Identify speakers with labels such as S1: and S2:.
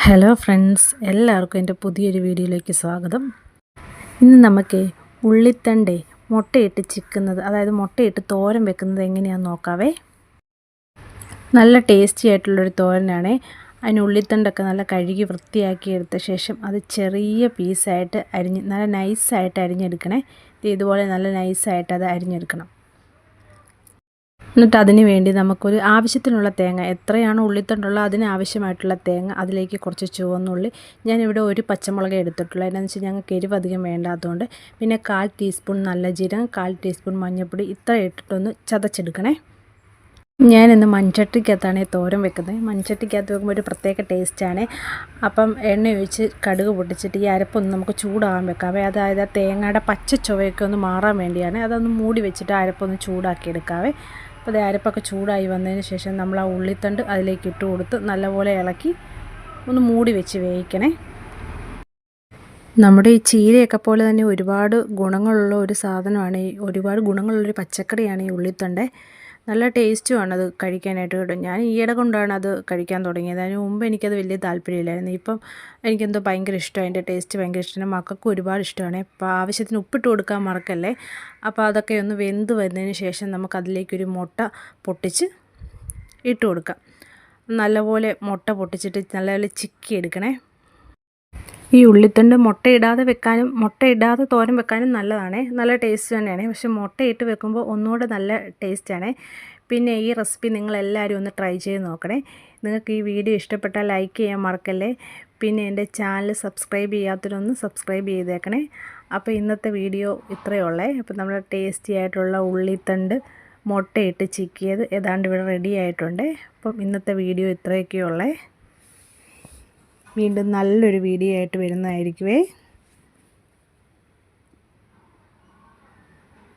S1: Hello friends, എല്ലാവർക്കും എൻ്റെ പുതിയൊരു വീഡിയോയിലേക്ക് സ്വാഗതം. ഇന്ന് നമുക്ക് ഉള്ളിത്തണ്ടേ മുട്ടയിട്ട് ചിക്കുന്നത്, അതായത് മുട്ടയിട്ട് തോരൻ വെക്കുന്നത് എങ്ങനെയാണെന്ന് നോക്കാവേ. നല്ല ടേസ്റ്റി ആയിട്ടുള്ളൊരു തോരനാണ്. അതിന് ഉള്ളിത്തണ്ടൊക്കെ നല്ല കഴുകി വൃത്തിയാക്കി എടുത്ത ശേഷം അത് ചെറിയ പീസായിട്ട് നല്ല നൈസായിട്ട് അരിഞ്ഞെടുക്കണേ. ഇതുപോലെ നല്ല നൈസായിട്ട് അത് അരിഞ്ഞെടുക്കണം. എന്നിട്ട് അതിന് വേണ്ടി നമുക്കൊരു ആവശ്യത്തിനുള്ള തേങ്ങ, എത്രയാണ് ഉള്ളിത്തണ്ടുള്ളത് അതിന് ആവശ്യമായിട്ടുള്ള തേങ്ങ, അതിലേക്ക് കുറച്ച് ചുവന്നുള്ളി, ഞാനിവിടെ ഒരു പച്ചമുളക് എടുത്തിട്ടുള്ളൂ. എന്നാന്ന് വെച്ചാൽ ഞങ്ങൾക്ക് എരിവ് അധികം വേണ്ടാത്തതുകൊണ്ട്. പിന്നെ 1/4 ടീസ്പൂൺ നല്ല ജീരകം, 1/4 ടീസ്പൂൺ മഞ്ഞൾപ്പൊടി, ഇത്ര ഇട്ടിട്ടൊന്ന് ചതച്ചെടുക്കണേ. ഞാനിന്ന് മൺചട്ടിക്കകത്താണ് തോരൻ വെക്കുന്നത്. മൺചട്ടിക്കകത്ത് വെക്കുമ്പോൾ ഒരു പ്രത്യേക ടേസ്റ്റാണ്. അപ്പം എണ്ണ ഒഴിച്ച് കടുക് പൊട്ടിച്ചിട്ട് ഈ അരപ്പൊന്ന് നമുക്ക് ചൂടാകാൻ വെക്കാവേ. അതായത് തേങ്ങയുടെ പച്ച ചുവയൊക്കെ ഒന്ന് മാറാൻ വേണ്ടിയാണ്. അതൊന്ന് മൂടി വെച്ചിട്ട് അരപ്പൊന്ന് ചൂടാക്കി എടുക്കാവേ. അപ്പോൾ അരപ്പൊക്കെ ചൂടായി വന്നതിന് ശേഷം നമ്മൾ ആ ഉള്ളിത്തണ്ട് അതിലേക്ക് ഇട്ട് കൊടുത്ത് നല്ലപോലെ ഇളക്കി ഒന്ന് മൂടി വെച്ച് വേവിക്കണേ. നമ്മുടെ ഈ ചീരയൊക്കെ പോലെ തന്നെ ഒരുപാട് ഗുണങ്ങളുള്ള ഒരു സാധനമാണ്, ഒരുപാട് ഗുണങ്ങളുള്ളൊരു പച്ചക്കറിയാണ് ഈ ഉള്ളിത്തണ്ട്. നല്ല ടേസ്റ്റുമാണത് കഴിക്കാനായിട്ട് കേട്ടോ. ഞാൻ ഈയിടെ കൊണ്ടാണ് അത് കഴിക്കാൻ തുടങ്ങിയത്. അതിന് മുമ്പ് എനിക്കത് വലിയ താല്പര്യമില്ലായിരുന്നു. ഇപ്പം എനിക്കെന്തോ ഭയങ്കര ഇഷ്ടമാണ്, അതിൻ്റെ ടേസ്റ്റ് ഭയങ്കര ഇഷ്ടമാണ്. മക്കൾക്കും ഒരുപാട് ഇഷ്ടമാണ്. അപ്പോൾ ആവശ്യത്തിന് ഉപ്പിട്ട് കൊടുക്കാൻ മറക്കല്ലേ. അപ്പോൾ അതൊക്കെ ഒന്ന് വെന്ത് വരുന്നതിന് ശേഷം നമുക്കതിലേക്കൊരു മുട്ട പൊട്ടിച്ച് ഇട്ട് കൊടുക്കാം. നല്ലപോലെ മുട്ട പൊട്ടിച്ചിട്ട് നല്ലപോലെ ചിക്കി എടുക്കണേ. ഈ ഉള്ളിത്തണ്ട് മുട്ടയിടാതെ തോരൻ വെക്കാനും നല്ലതാണ്, നല്ല ടേസ്റ്റ് തന്നെയാണ്. പക്ഷെ മുട്ടയിട്ട് വെക്കുമ്പോൾ ഒന്നുകൂടെ നല്ല ടേസ്റ്റാണ്. പിന്നെ ഈ റെസിപ്പി നിങ്ങളെല്ലാവരും ഒന്ന് ട്രൈ ചെയ്ത് നോക്കണേ. നിങ്ങൾക്ക് ഈ വീഡിയോ ഇഷ്ടപ്പെട്ടാൽ ലൈക്ക് ചെയ്യാൻ മറക്കല്ലേ. പിന്നെ എൻ്റെ ചാനൽ സബ്സ്ക്രൈബ് ചെയ്യാത്തവരൊന്ന് സബ്സ്ക്രൈബ് ചെയ്തേക്കണേ. അപ്പോൾ ഇന്നത്തെ വീഡിയോ ഇത്രയേ ഉള്ളേ. അപ്പോൾ നമ്മൾ ടേസ്റ്റി ആയിട്ടുള്ള ഉള്ളിത്തണ്ട് മുട്ടയിട്ട് ചിക്കിയത് ഏതാണ്ട് ഇവിടെ റെഡി ആയിട്ടുണ്ട്. അപ്പം ഇന്നത്തെ വീഡിയോ ഇത്രയൊക്കെ ഉള്ളേ. വീണ്ടും നല്ലൊരു വീഡിയോ ആയിട്ട് വരുന്നതായിരിക്കുമേ.